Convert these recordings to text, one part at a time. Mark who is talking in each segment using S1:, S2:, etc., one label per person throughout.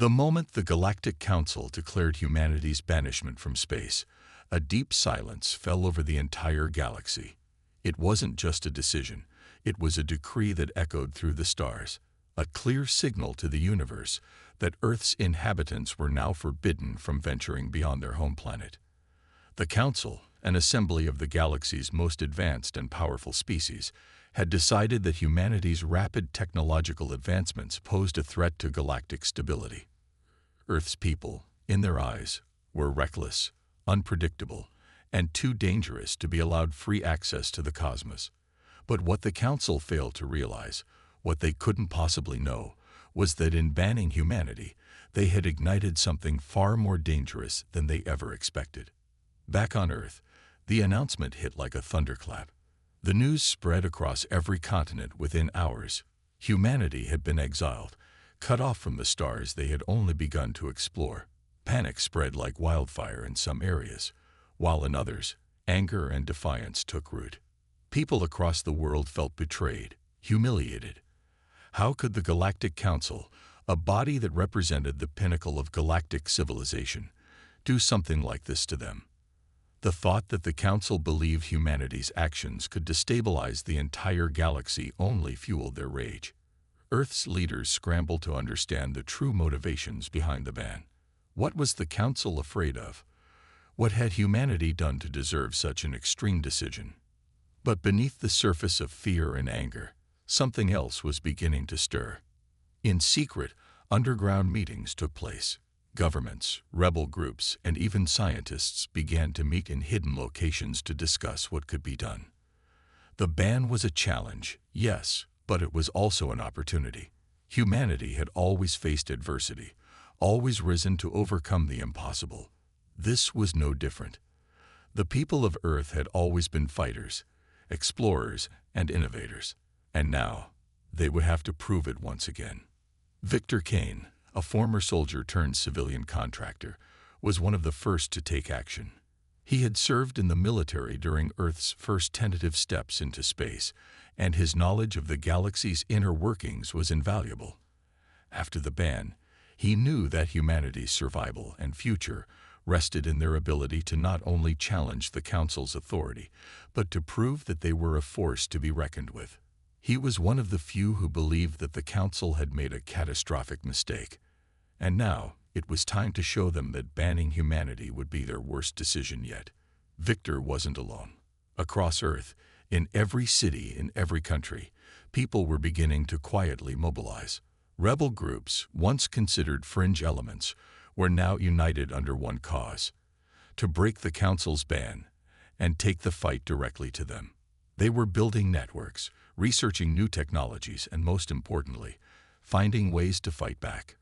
S1: The moment the Galactic Council declared humanity's banishment from space, a deep silence fell over the entire galaxy. It wasn't just a decision, it was a decree that echoed through the stars, a clear signal to the universe that Earth's inhabitants were now forbidden from venturing beyond their home planet. The Council, an assembly of the galaxy's most advanced and powerful species, had decided that humanity's rapid technological advancements posed a threat to galactic stability. Earth's people, in their eyes, were reckless, unpredictable, and too dangerous to be allowed free access to the cosmos. But what the Council failed to realize, what they couldn't possibly know, was that in banning humanity, they had ignited something far more dangerous than they ever expected. Back on Earth, the announcement hit like a thunderclap. The news spread across every continent within hours. Humanity had been exiled, cut off from the stars they had only begun to explore. Panic spread like wildfire in some areas, while in others, anger and defiance took root. People across the world felt betrayed, humiliated. How could the Galactic Council, a body that represented the pinnacle of galactic civilization, do something like this to them? The thought that the Council believed humanity's actions could destabilize the entire galaxy only fueled their rage. Earth's leaders scrambled to understand the true motivations behind the ban. What was the Council afraid of? What had humanity done to deserve such an extreme decision? But beneath the surface of fear and anger, something else was beginning to stir. In secret, underground meetings took place. Governments, rebel groups, and even scientists began to meet in hidden locations to discuss what could be done. The ban was a challenge, yes, but it was also an opportunity. Humanity had always faced adversity, always risen to overcome the impossible. This was no different. The people of Earth had always been fighters, explorers, and innovators, and now they would have to prove it once again. Victor Kane, a former soldier turned civilian contractor, was one of the first to take action. He had served in the military during Earth's first tentative steps into space, and his knowledge of the galaxy's inner workings was invaluable. After the ban, he knew that humanity's survival and future rested in their ability to not only challenge the Council's authority, but to prove that they were a force to be reckoned with. He was one of the few who believed that the Council had made a catastrophic mistake, and now it was time to show them that banning humanity would be their worst decision yet. Victor wasn't alone. Across Earth, in every city, in every country, people were beginning to quietly mobilize. Rebel groups, once considered fringe elements, were now united under one cause: to break the Council's ban and take the fight directly to them. They were building networks, researching new technologies, and most importantly, finding ways to fight back.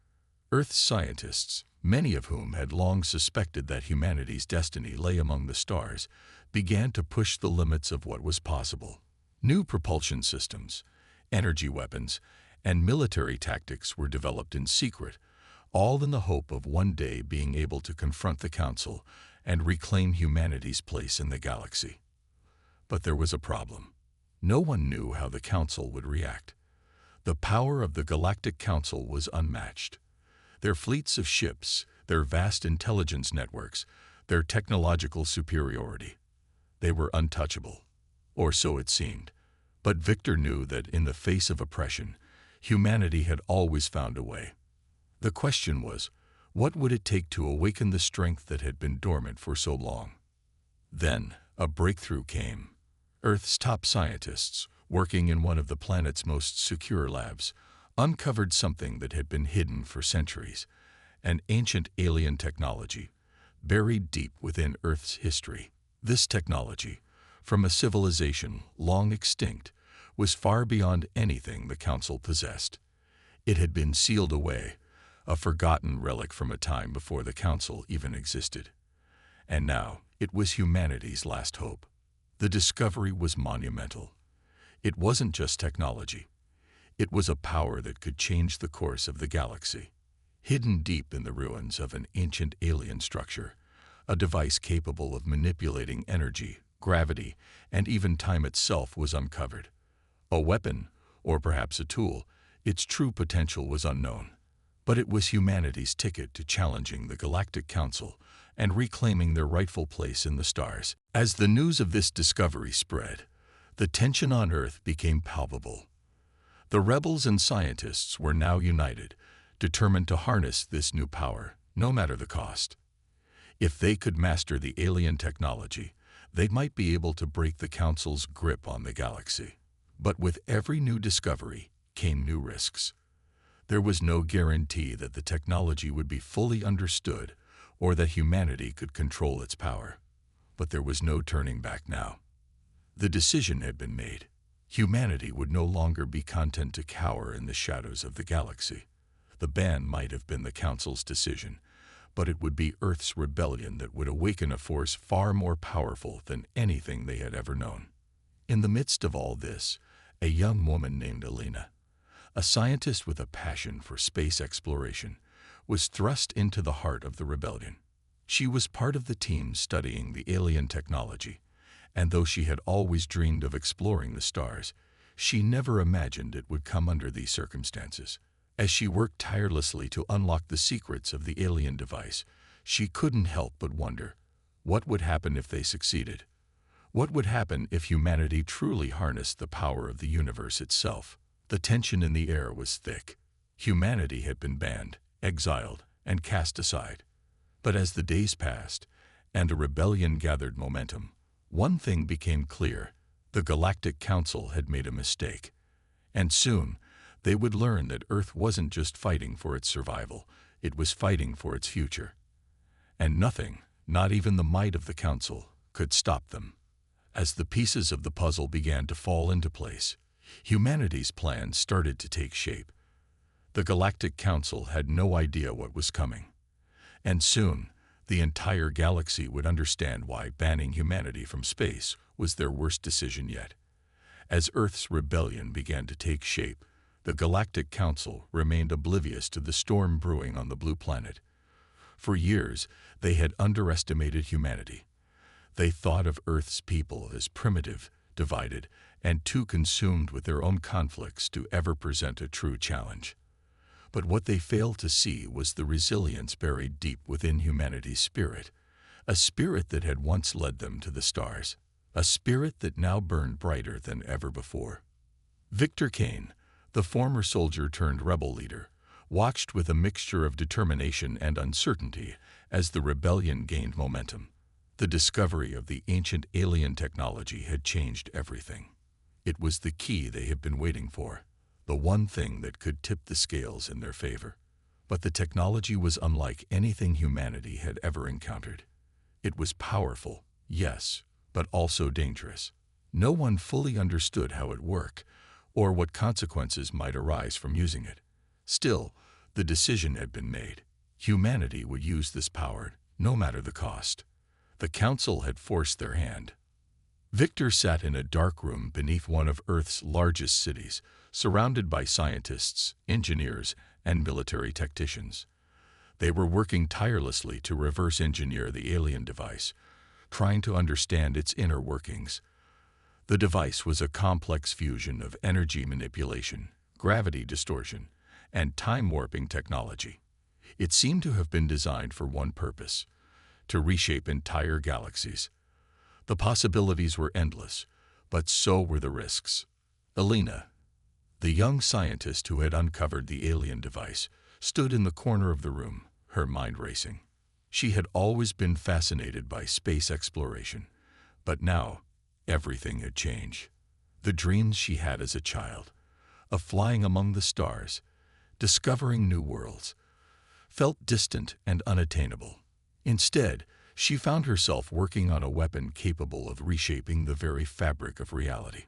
S1: Earth's scientists, many of whom had long suspected that humanity's destiny lay among the stars, began to push the limits of what was possible. New propulsion systems, energy weapons, and military tactics were developed in secret, all in the hope of one day being able to confront the Council and reclaim humanity's place in the galaxy. But there was a problem. No one knew how the Council would react. The power of the Galactic Council was unmatched. Their fleets of ships, their vast intelligence networks, their technological superiority. They were untouchable, or so it seemed. But Victor knew that in the face of oppression, humanity had always found a way. The question was, what would it take to awaken the strength that had been dormant for so long? Then, a breakthrough came. Earth's top scientists, working in one of the planet's most secure labs, uncovered something that had been hidden for centuries, an ancient alien technology, buried deep within Earth's history. This technology, from a civilization long extinct, was far beyond anything the Council possessed. It had been sealed away, a forgotten relic from a time before the Council even existed. And now, it was humanity's last hope. The discovery was monumental. It wasn't just technology. It was a power that could change the course of the galaxy. Hidden deep in the ruins of an ancient alien structure, a device capable of manipulating energy, gravity, and even time itself was uncovered. A weapon, or perhaps a tool, its true potential was unknown. But it was humanity's ticket to challenging the Galactic Council and reclaiming their rightful place in the stars. As the news of this discovery spread, the tension on Earth became palpable. The rebels and scientists were now united, determined to harness this new power, no matter the cost. If they could master the alien technology, they might be able to break the Council's grip on the galaxy. But with every new discovery came new risks. There was no guarantee that the technology would be fully understood or that humanity could control its power. But there was no turning back now. The decision had been made. Humanity would no longer be content to cower in the shadows of the galaxy. The ban might have been the Council's decision, but it would be Earth's rebellion that would awaken a force far more powerful than anything they had ever known. In the midst of all this, a young woman named Alina, a scientist with a passion for space exploration, was thrust into the heart of the rebellion. She was part of the team studying the alien technology, and though she had always dreamed of exploring the stars, she never imagined it would come under these circumstances. As she worked tirelessly to unlock the secrets of the alien device, she couldn't help but wonder, what would happen if they succeeded? What would happen if humanity truly harnessed the power of the universe itself? The tension in the air was thick. Humanity had been banned, exiled, and cast aside. But as the days passed, and a rebellion gathered momentum, one thing became clear: the Galactic Council had made a mistake. And soon, they would learn that Earth wasn't just fighting for its survival, it was fighting for its future. And nothing, not even the might of the Council, could stop them. As the pieces of the puzzle began to fall into place, humanity's plans started to take shape. The Galactic Council had no idea what was coming. And soon, the entire galaxy would understand why banning humanity from space was their worst decision yet. As Earth's rebellion began to take shape, the Galactic Council remained oblivious to the storm brewing on the blue planet. For years, they had underestimated humanity. They thought of Earth's people as primitive, divided, and too consumed with their own conflicts to ever present a true challenge. But what they failed to see was the resilience buried deep within humanity's spirit, a spirit that had once led them to the stars, a spirit that now burned brighter than ever before. Victor Kane, the former soldier-turned-rebel leader, watched with a mixture of determination and uncertainty as the rebellion gained momentum. The discovery of the ancient alien technology had changed everything. It was the key they had been waiting for, the one thing that could tip the scales in their favor. But the technology was unlike anything humanity had ever encountered. It was powerful, yes, but also dangerous. No one fully understood how it worked, or what consequences might arise from using it. Still, the decision had been made. Humanity would use this power, no matter the cost. The Council had forced their hand. Victor sat in a dark room beneath one of Earth's largest cities, surrounded by scientists, engineers, and military tacticians. They were working tirelessly to reverse engineer the alien device, trying to understand its inner workings. The device was a complex fusion of energy manipulation, gravity distortion, and time-warping technology. It seemed to have been designed for one purpose: to reshape entire galaxies. The possibilities were endless, but so were the risks. Alina, the young scientist who had uncovered the alien device, stood in the corner of the room, her mind racing. She had always been fascinated by space exploration, but now everything had changed. The dreams she had as a child, of flying among the stars, discovering new worlds, felt distant and unattainable. Instead, she found herself working on a weapon capable of reshaping the very fabric of reality.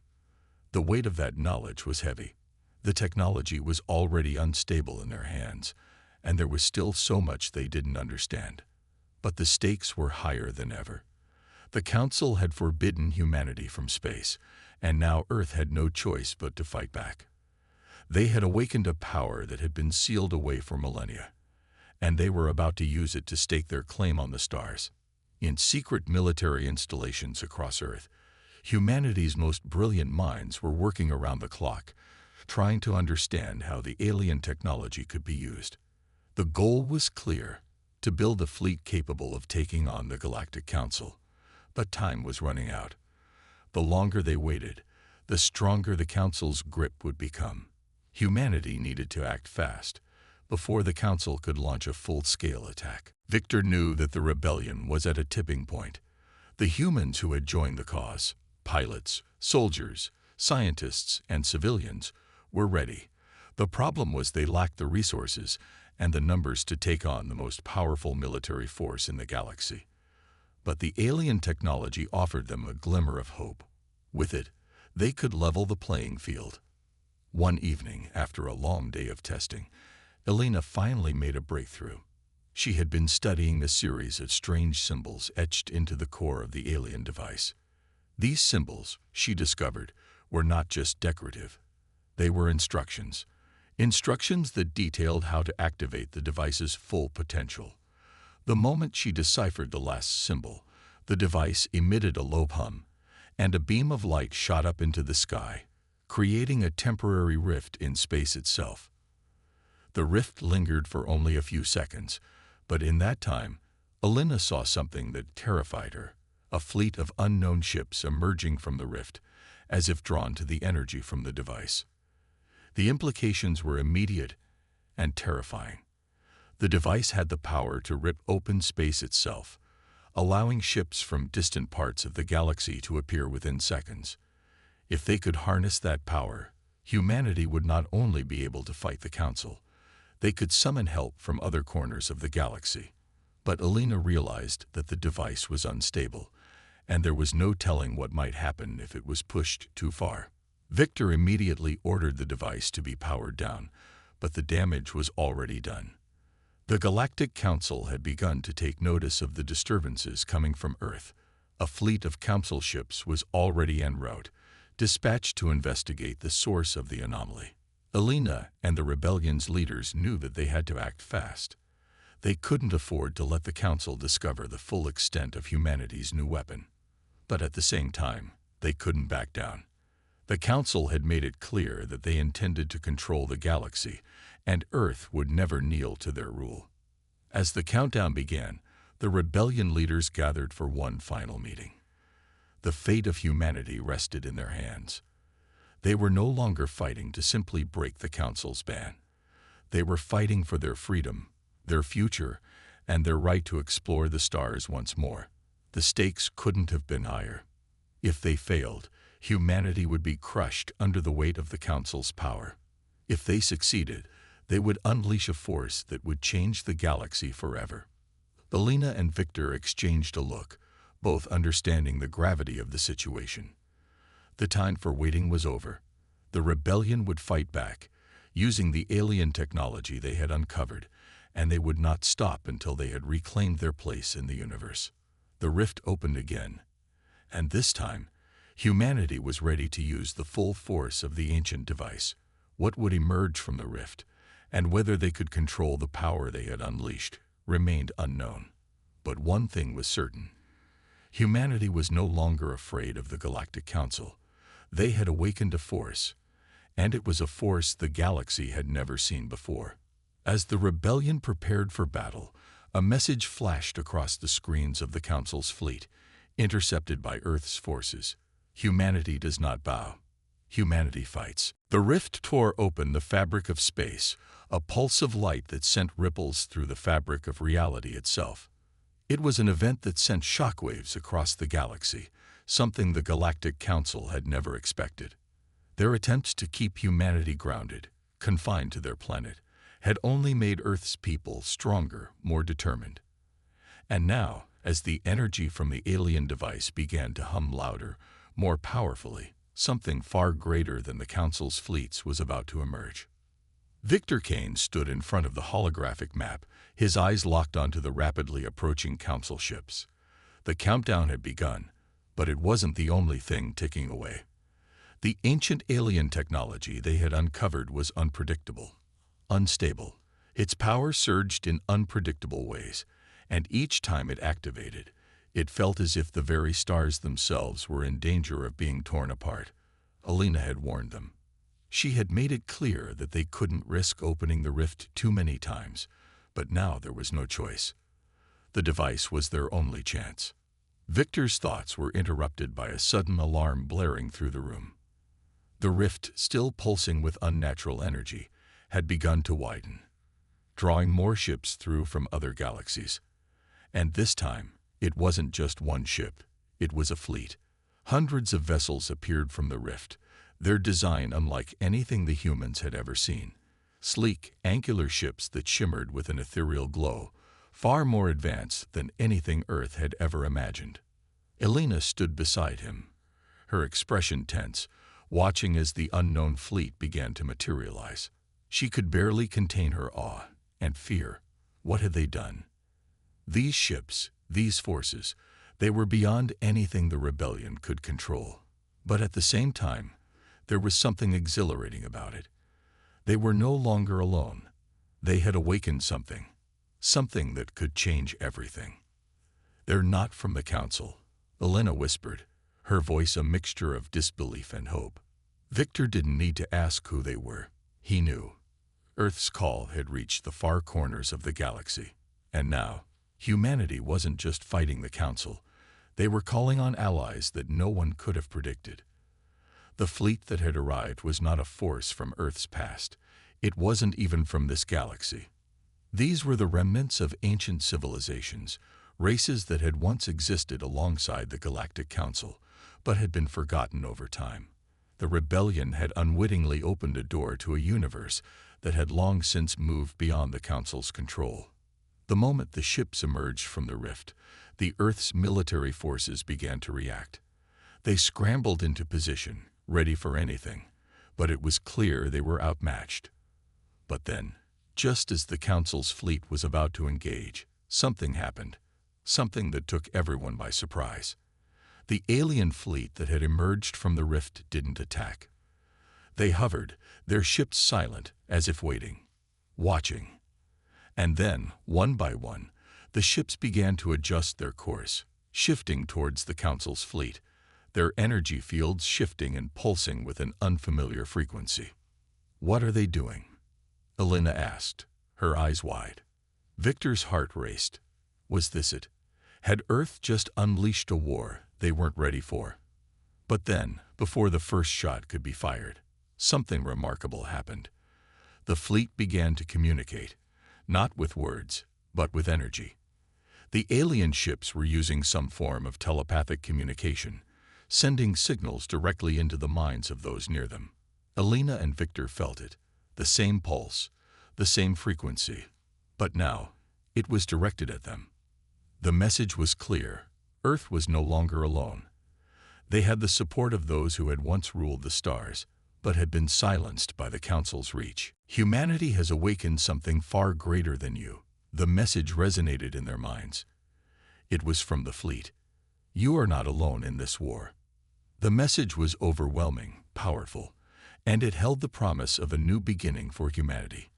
S1: The weight of that knowledge was heavy. The technology was already unstable in their hands, and there was still so much they didn't understand. But the stakes were higher than ever. The Council had forbidden humanity from space, and now Earth had no choice but to fight back. They had awakened a power that had been sealed away for millennia, and they were about to use it to stake their claim on the stars. In secret military installations across Earth, humanity's most brilliant minds were working around the clock, trying to understand how the alien technology could be used. The goal was clear: to build a fleet capable of taking on the Galactic Council. But time was running out. The longer they waited, the stronger the Council's grip would become. Humanity needed to act fast, before the Council could launch a full-scale attack. Victor knew that the rebellion was at a tipping point. The humans who had joined the cause, pilots, soldiers, scientists, and civilians, were ready. The problem was they lacked the resources and the numbers to take on the most powerful military force in the galaxy. But the alien technology offered them a glimmer of hope. With it, they could level the playing field. One evening, after a long day of testing, Elena finally made a breakthrough. She had been studying a series of strange symbols etched into the core of the alien device. These symbols, she discovered, were not just decorative. They were instructions. Instructions that detailed how to activate the device's full potential. The moment she deciphered the last symbol, the device emitted a low hum, and a beam of light shot up into the sky, creating a temporary rift in space itself. The rift lingered for only a few seconds, but in that time, Elena saw something that terrified her: a fleet of unknown ships emerging from the rift, as if drawn to the energy from the device. The implications were immediate and terrifying. The device had the power to rip open space itself, allowing ships from distant parts of the galaxy to appear within seconds. If they could harness that power, humanity would not only be able to fight the Council, they could summon help from other corners of the galaxy. But Elena realized that the device was unstable, and there was no telling what might happen if it was pushed too far. Victor immediately ordered the device to be powered down, but the damage was already done. The Galactic Council had begun to take notice of the disturbances coming from Earth. A fleet of Council ships was already en route, dispatched to investigate the source of the anomaly. Elena and the rebellion's leaders knew that they had to act fast. They couldn't afford to let the Council discover the full extent of humanity's new weapon. But at the same time, they couldn't back down. The Council had made it clear that they intended to control the galaxy, and Earth would never kneel to their rule. As the countdown began, the rebellion leaders gathered for one final meeting. The fate of humanity rested in their hands. They were no longer fighting to simply break the Council's ban. They were fighting for their freedom, their future, and their right to explore the stars once more. The stakes couldn't have been higher. If they failed, humanity would be crushed under the weight of the Council's power. If they succeeded, they would unleash a force that would change the galaxy forever. Elena and Victor exchanged a look, both understanding the gravity of the situation. The time for waiting was over. The rebellion would fight back, using the alien technology they had uncovered, and they would not stop until they had reclaimed their place in the universe. The rift opened again, and this time, humanity was ready to use the full force of the ancient device. What would emerge from the rift, and whether they could control the power they had unleashed, remained unknown. But one thing was certain: humanity was no longer afraid of the Galactic Council. They had awakened a force, and it was a force the galaxy had never seen before. As the rebellion prepared for battle, a message flashed across the screens of the Council's fleet, intercepted by Earth's forces. Humanity does not bow. Humanity fights. The rift tore open the fabric of space, a pulse of light that sent ripples through the fabric of reality itself. It was an event that sent shockwaves across the galaxy, something the Galactic Council had never expected. Their attempts to keep humanity grounded, confined to their planet, had only made Earth's people stronger, more determined. And now, as the energy from the alien device began to hum louder, more powerfully, something far greater than the Council's fleets was about to emerge. Victor Kane stood in front of the holographic map, his eyes locked onto the rapidly approaching Council ships. The countdown had begun, but it wasn't the only thing ticking away. The ancient alien technology they had uncovered was unpredictable, unstable. Its power surged in unpredictable ways, and each time it activated, it felt as if the very stars themselves were in danger of being torn apart. Elena had warned them. She had made it clear that they couldn't risk opening the rift too many times, But now there was no choice. The device was their only chance. Victor's thoughts were interrupted by a sudden alarm blaring through the room. The rift, still pulsing with unnatural energy, had begun to widen, drawing more ships through from other galaxies. And this time, it wasn't just one ship, it was a fleet. Hundreds of vessels appeared from the rift, their design unlike anything the humans had ever seen. Sleek, angular ships that shimmered with an ethereal glow, far more advanced than anything Earth had ever imagined. Elena stood beside him, her expression tense, watching as the unknown fleet began to materialize. She could barely contain her awe and fear. What had they done? These ships, these forces, they were beyond anything the rebellion could control. But at the same time, there was something exhilarating about it. They were no longer alone. They had awakened something that could change everything. "They're not from the Council," Elena whispered, her voice a mixture of disbelief and hope. Victor didn't need to ask who they were. He knew. Earth's call had reached the far corners of the galaxy. And now, humanity wasn't just fighting the Council. They were calling on allies that no one could have predicted. The fleet that had arrived was not a force from Earth's past. It wasn't even from this galaxy. These were the remnants of ancient civilizations, races that had once existed alongside the Galactic Council, but had been forgotten over time. The rebellion had unwittingly opened a door to a universe that had long since moved beyond the Council's control. The moment the ships emerged from the rift, the Earth's military forces began to react. They scrambled into position, ready for anything, but it was clear they were outmatched. But then, just as the Council's fleet was about to engage, something happened, something that took everyone by surprise. The alien fleet that had emerged from the rift didn't attack. They hovered, their ships silent, as if waiting, watching. And then, one by one, the ships began to adjust their course, shifting towards the Council's fleet, their energy fields shifting and pulsing with an unfamiliar frequency. "What are they doing?" Elena asked, her eyes wide. Victor's heart raced. Was this it? Had Earth just unleashed a war they weren't ready for? But then, before the first shot could be fired, something remarkable happened. The fleet began to communicate, not with words, but with energy. The alien ships were using some form of telepathic communication, sending signals directly into the minds of those near them. Elena and Victor felt it, the same pulse, the same frequency. But now, it was directed at them. The message was clear. Earth was no longer alone. They had the support of those who had once ruled the stars, but had been silenced by the Council's reach. "Humanity has awakened something far greater than you." The message resonated in their minds. It was from the fleet. "You are not alone in this war." The message was overwhelming, powerful, and it held the promise of a new beginning for humanity.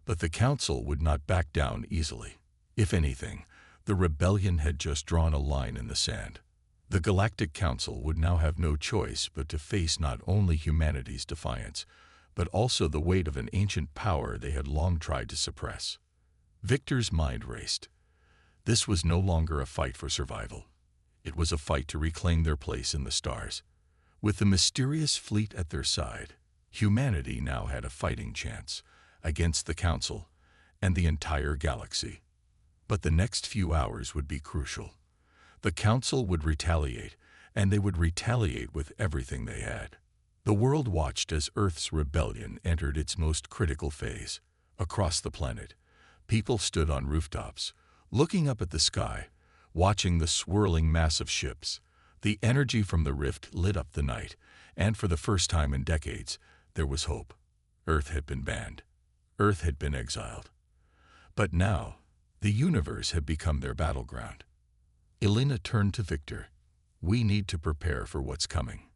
S1: But the Council would not back down easily. If anything, the rebellion had just drawn a line in the sand. The Galactic Council would now have no choice but to face not only humanity's defiance, but also the weight of an ancient power they had long tried to suppress. Victor's mind raced. This was no longer a fight for survival. It was a fight to reclaim their place in the stars. With the mysterious fleet at their side, humanity now had a fighting chance against the Council and the entire galaxy. But the next few hours would be crucial. The Council would retaliate, and they would retaliate with everything they had. The world watched as Earth's rebellion entered its most critical phase. Across the planet, people stood on rooftops, looking up at the sky, watching the swirling mass of ships. The energy from the rift lit up the night, and for the first time in decades, there was hope. Earth had been banned. Earth had been exiled. But now, the universe had become their battleground. Elena turned to Victor. "We need to prepare for what's coming."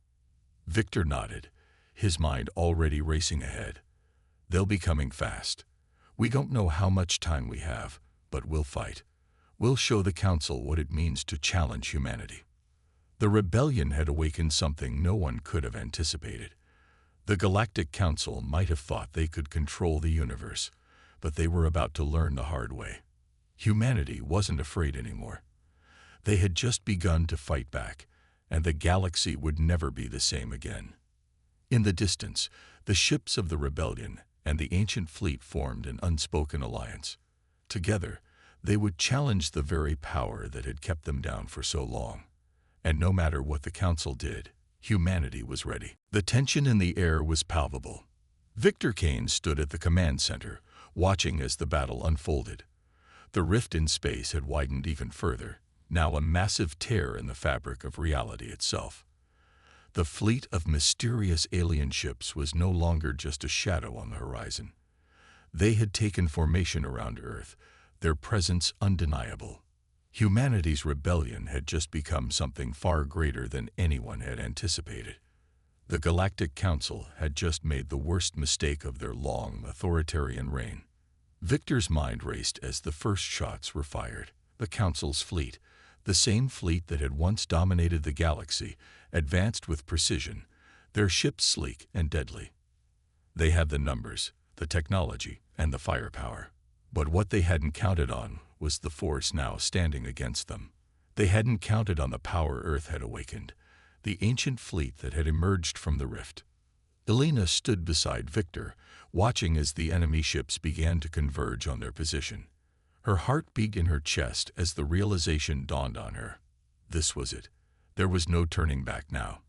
S1: Victor nodded, his mind already racing ahead. "They'll be coming fast. We don't know how much time we have, but we'll fight. We'll show the Council what it means to challenge humanity." The rebellion had awakened something no one could have anticipated. The Galactic Council might have thought they could control the universe, but they were about to learn the hard way. Humanity wasn't afraid anymore. They had just begun to fight back, and the galaxy would never be the same again. In the distance, the ships of the rebellion and the ancient fleet formed an unspoken alliance. Together, they would challenge the very power that had kept them down for so long. And no matter what the Council did, humanity was ready. The tension in the air was palpable. Victor Kane stood at the command center, watching as the battle unfolded. The rift in space had widened even further, now a massive tear in the fabric of reality itself. The fleet of mysterious alien ships was no longer just a shadow on the horizon. They had taken formation around Earth, their presence undeniable. Humanity's rebellion had just become something far greater than anyone had anticipated. The Galactic Council had just made the worst mistake of their long, authoritarian reign. Victor's mind raced as the first shots were fired. The Council's fleet, the same fleet that had once dominated the galaxy, advanced with precision, their ships sleek and deadly. They had the numbers, the technology, and the firepower. But what they hadn't counted on was the force now standing against them. They hadn't counted on the power Earth had awakened, the ancient fleet that had emerged from the rift. Elena stood beside Victor, watching as the enemy ships began to converge on their position. Her heart beat in her chest as the realization dawned on her. This was it. There was no turning back now.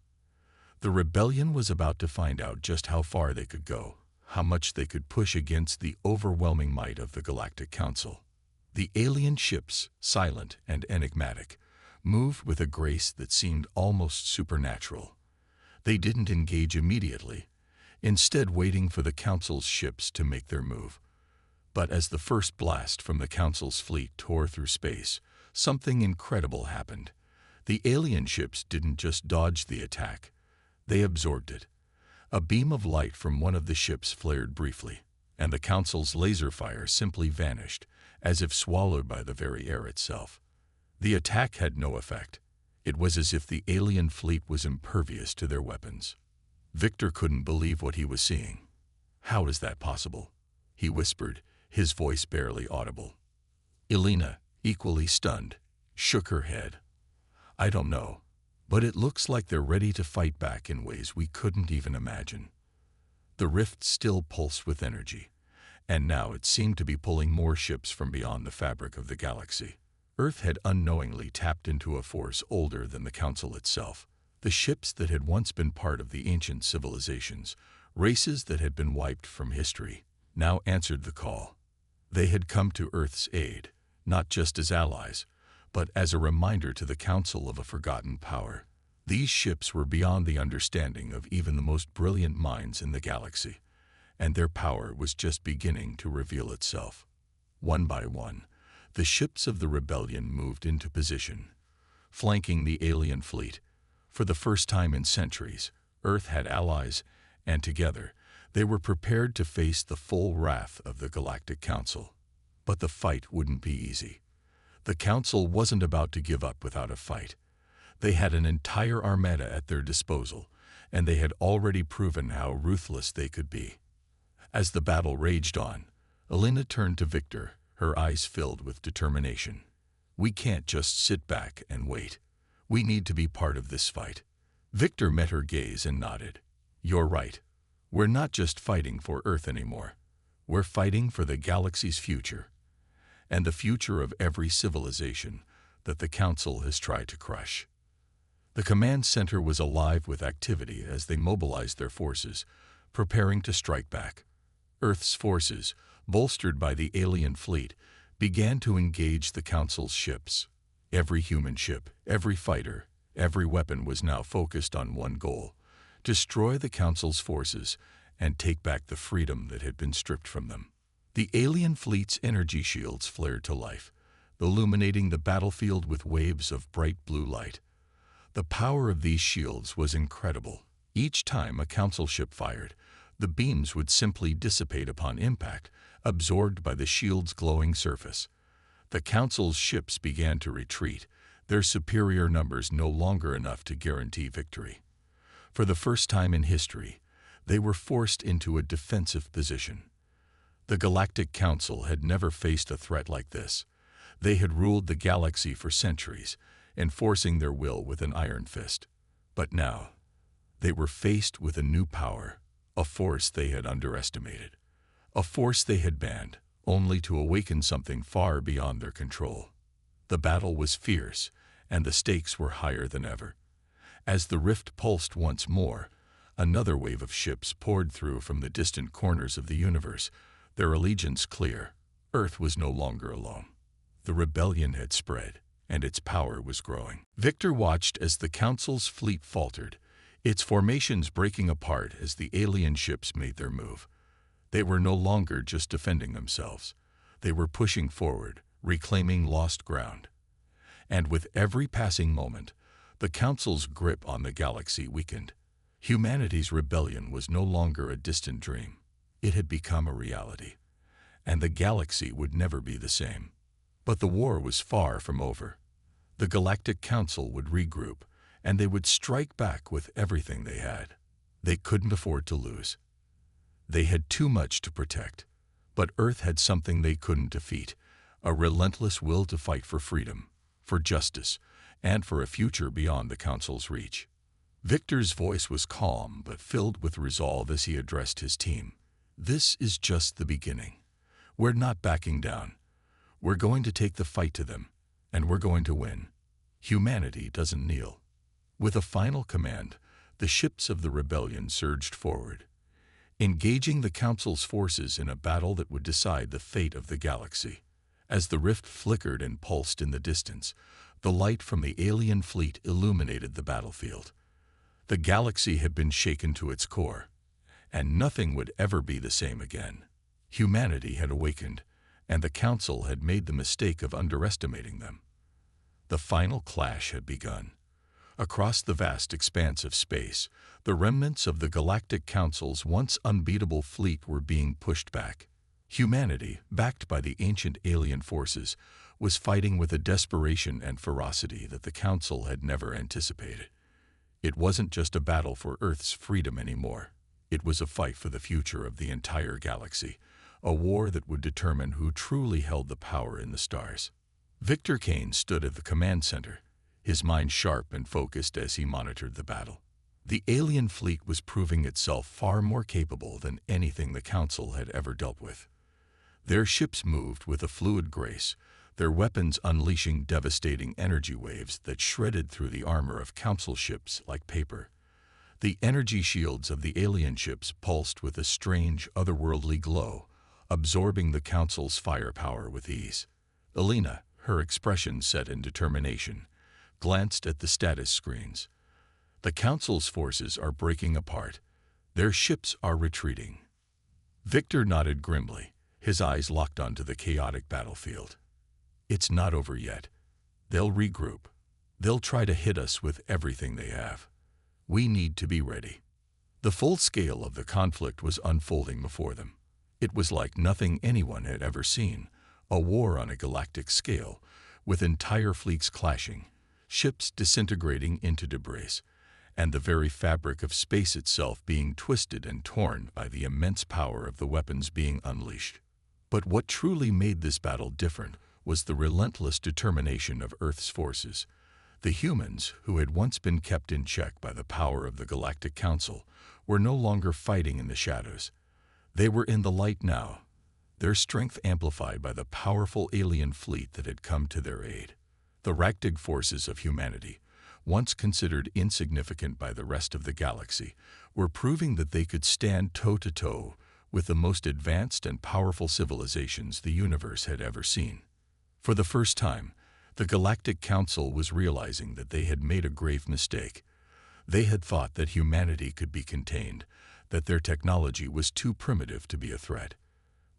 S1: The rebellion was about to find out just how far they could go, how much they could push against the overwhelming might of the Galactic Council. The alien ships, silent and enigmatic, moved with a grace that seemed almost supernatural. They didn't engage immediately, instead waiting for the Council's ships to make their move. But as the first blast from the Council's fleet tore through space, something incredible happened. The alien ships didn't just dodge the attack, they absorbed it. A beam of light from one of the ships flared briefly, and the Council's laser fire simply vanished, as if swallowed by the very air itself. The attack had no effect. It was as if the alien fleet was impervious to their weapons. Victor couldn't believe what he was seeing. "How is that possible?" he whispered, his voice barely audible. Elena, equally stunned, shook her head. "I don't know, but it looks like they're ready to fight back in ways we couldn't even imagine." The rift still pulsed with energy, and now it seemed to be pulling more ships from beyond the fabric of the galaxy. Earth had unknowingly tapped into a force older than the Council itself. The ships that had once been part of the ancient civilizations, races that had been wiped from history, now answered the call. They had come to Earth's aid, not just as allies, but as a reminder to the Council of a forgotten power. These ships were beyond the understanding of even the most brilliant minds in the galaxy, and their power was just beginning to reveal itself. One by one, the ships of the rebellion moved into position, flanking the alien fleet. For the first time in centuries, Earth had allies, and together, they were prepared to face the full wrath of the Galactic Council. But the fight wouldn't be easy. The Council wasn't about to give up without a fight. They had an entire armada at their disposal, and they had already proven how ruthless they could be. As the battle raged on, Elena turned to Victor, her eyes filled with determination. "We can't just sit back and wait. We need to be part of this fight." Victor met her gaze and nodded. "You're right. We're not just fighting for Earth anymore. We're fighting for the galaxy's future, and the future of every civilization that the Council has tried to crush." The command center was alive with activity as they mobilized their forces, preparing to strike back. Earth's forces, bolstered by the alien fleet, began to engage the Council's ships. Every human ship, every fighter, every weapon was now focused on one goal: destroy the Council's forces and take back the freedom that had been stripped from them. The alien fleet's energy shields flared to life, illuminating the battlefield with waves of bright blue light. The power of these shields was incredible. Each time a Council ship fired, the beams would simply dissipate upon impact, absorbed by the shield's glowing surface. The Council's ships began to retreat, their superior numbers no longer enough to guarantee victory. For the first time in history, they were forced into a defensive position. The Galactic Council had never faced a threat like this. They had ruled the galaxy for centuries, enforcing their will with an iron fist. But now, they were faced with a new power, a force they had underestimated, a force they had banned, only to awaken something far beyond their control. The battle was fierce, and the stakes were higher than ever. As the rift pulsed once more, another wave of ships poured through from the distant corners of the universe, their allegiance clear. Earth was no longer alone. The rebellion had spread, and its power was growing. Victor watched as the Council's fleet faltered, its formations breaking apart as the alien ships made their move. They were no longer just defending themselves. They were pushing forward, reclaiming lost ground. And with every passing moment, the Council's grip on the galaxy weakened. Humanity's rebellion was no longer a distant dream. It had become a reality, and the galaxy would never be the same. But the war was far from over. The Galactic Council would regroup, and they would strike back with everything they had. They couldn't afford to lose. They had too much to protect, but Earth had something they couldn't defeat, a relentless will to fight for freedom, for justice, and for a future beyond the Council's reach. Victor's voice was calm but filled with resolve as he addressed his team. This is just the beginning. We're not backing down. We're going to take the fight to them, and we're going to win. Humanity doesn't kneel. With a final command, the ships of the rebellion surged forward, engaging the Council's forces in a battle that would decide the fate of the galaxy. As the rift flickered and pulsed in the distance, the light from the alien fleet illuminated the battlefield. The galaxy had been shaken to its core, and nothing would ever be the same again. Humanity had awakened, and the Council had made the mistake of underestimating them. The final clash had begun. Across the vast expanse of space, the remnants of the Galactic Council's once unbeatable fleet were being pushed back. Humanity, backed by the ancient alien forces, was fighting with a desperation and ferocity that the Council had never anticipated. It wasn't just a battle for Earth's freedom anymore. It was a fight for the future of the entire galaxy, a war that would determine who truly held the power in the stars. Victor Kane stood at the command center, his mind sharp and focused as he monitored the battle. The alien fleet was proving itself far more capable than anything the Council had ever dealt with. Their ships moved with a fluid grace, their weapons unleashing devastating energy waves that shredded through the armor of Council ships like paper. The energy shields of the alien ships pulsed with a strange, otherworldly glow, absorbing the Council's firepower with ease. Elena, her expression set in determination, glanced at the status screens. The Council's forces are breaking apart. Their ships are retreating. Victor nodded grimly, his eyes locked onto the chaotic battlefield. It's not over yet. They'll regroup. They'll try to hit us with everything they have. We need to be ready. The full scale of the conflict was unfolding before them. It was like nothing anyone had ever seen, a war on a galactic scale, with entire fleets clashing, ships disintegrating into debris, and the very fabric of space itself being twisted and torn by the immense power of the weapons being unleashed. But what truly made this battle different was the relentless determination of Earth's forces. The humans, who had once been kept in check by the power of the Galactic Council, were no longer fighting in the shadows. They were in the light now, their strength amplified by the powerful alien fleet that had come to their aid. The Galactic forces of humanity, once considered insignificant by the rest of the galaxy, were proving that they could stand toe-to-toe with the most advanced and powerful civilizations the universe had ever seen. For the first time, the Galactic Council was realizing that they had made a grave mistake. They had thought that humanity could be contained, that their technology was too primitive to be a threat.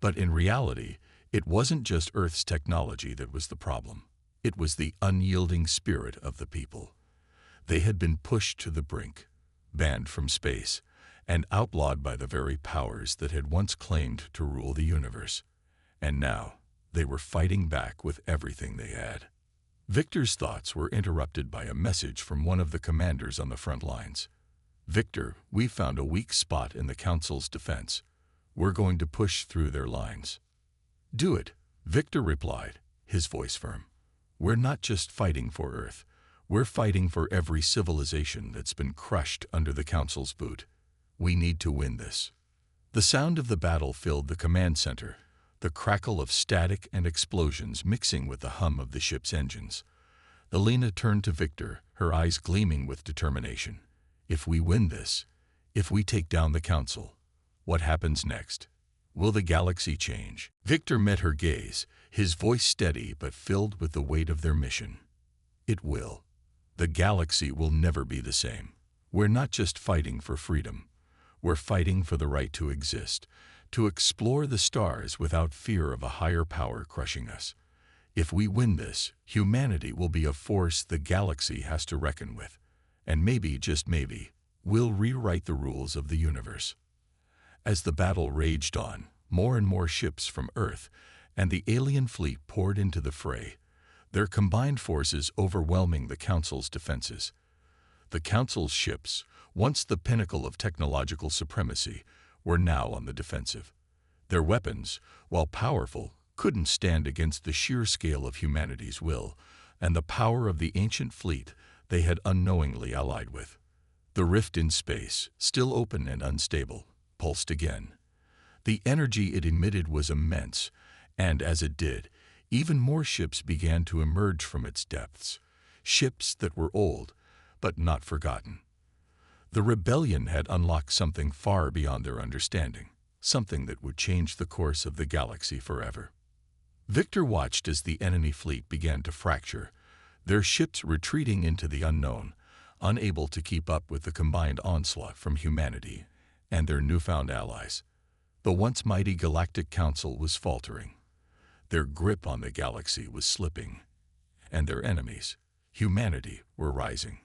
S1: But in reality, it wasn't just Earth's technology that was the problem. It was the unyielding spirit of the people. They had been pushed to the brink, banned from space, and outlawed by the very powers that had once claimed to rule the universe. And now, they were fighting back with everything they had. Victor's thoughts were interrupted by a message from one of the commanders on the front lines. "Victor, we found a weak spot in the Council's defense. We're going to push through their lines." "Do it," Victor replied, his voice firm. "We're not just fighting for Earth. We're fighting for every civilization that's been crushed under the Council's boot. We need to win this." The sound of the battle filled the command center, the crackle of static and explosions mixing with the hum of the ship's engines. Elena turned to Victor, her eyes gleaming with determination. "If we win this, if we take down the Council, what happens next? Will the galaxy change?" Victor met her gaze, his voice steady but filled with the weight of their mission. "It will. The galaxy will never be the same. We're not just fighting for freedom. We're fighting for the right to exist, to explore the stars without fear of a higher power crushing us. If we win this, humanity will be a force the galaxy has to reckon with. And maybe, just maybe, we'll rewrite the rules of the universe." As the battle raged on, more and more ships from Earth and the alien fleet poured into the fray, their combined forces overwhelming the Council's defenses. The Council's ships, once the pinnacle of technological supremacy, were now on the defensive. Their weapons, while powerful, couldn't stand against the sheer scale of humanity's will and the power of the ancient fleet they had unknowingly allied with. The rift in space, still open and unstable, pulsed again. The energy it emitted was immense, and as it did, even more ships began to emerge from its depths, ships that were old, but not forgotten. The rebellion had unlocked something far beyond their understanding, something that would change the course of the galaxy forever. Victor watched as the enemy fleet began to fracture, their ships retreating into the unknown, unable to keep up with the combined onslaught from humanity and their newfound allies. The once mighty Galactic Council was faltering. Their grip on the galaxy was slipping, and their enemies, humanity, were rising.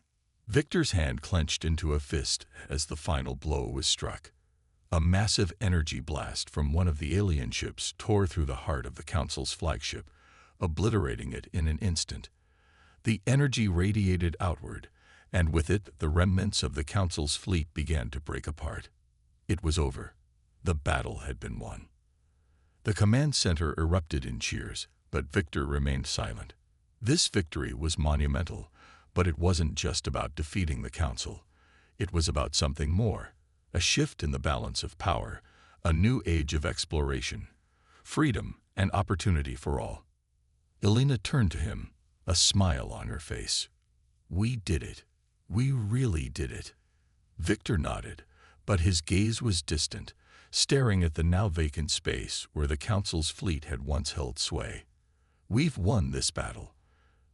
S1: Victor's hand clenched into a fist as the final blow was struck. A massive energy blast from one of the alien ships tore through the heart of the Council's flagship, obliterating it in an instant. The energy radiated outward, and with it the remnants of the Council's fleet began to break apart. It was over. The battle had been won. The command center erupted in cheers, but Victor remained silent. This victory was monumental, but it wasn't just about defeating the Council. It was about something more, a shift in the balance of power, a new age of exploration, freedom and opportunity for all. Elena turned to him, a smile on her face. "We did it. We really did it." Victor nodded, but his gaze was distant, staring at the now vacant space where the Council's fleet had once held sway. "We've won this battle.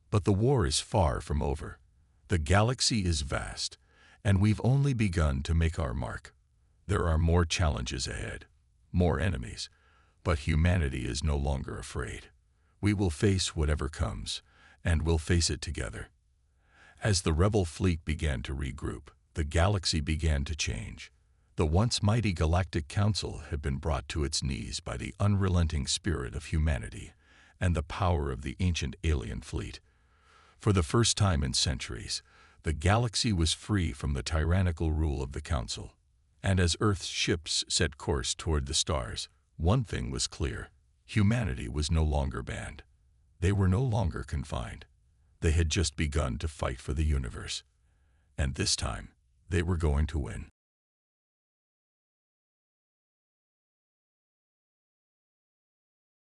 S1: But the war is far from over. The galaxy is vast, and we've only begun to make our mark. There are more challenges ahead, more enemies, but humanity is no longer afraid. We will face whatever comes, and we'll face it together." As the rebel fleet began to regroup, the galaxy began to change. The once mighty Galactic Council had been brought to its knees by the unrelenting spirit of humanity and the power of the ancient alien fleet. For the first time in centuries, the galaxy was free from the tyrannical rule of the Council. And as Earth's ships set course toward the stars, one thing was clear: humanity was no longer banned. They were no longer confined. They had just begun to fight for the universe. And this time, they were going to win.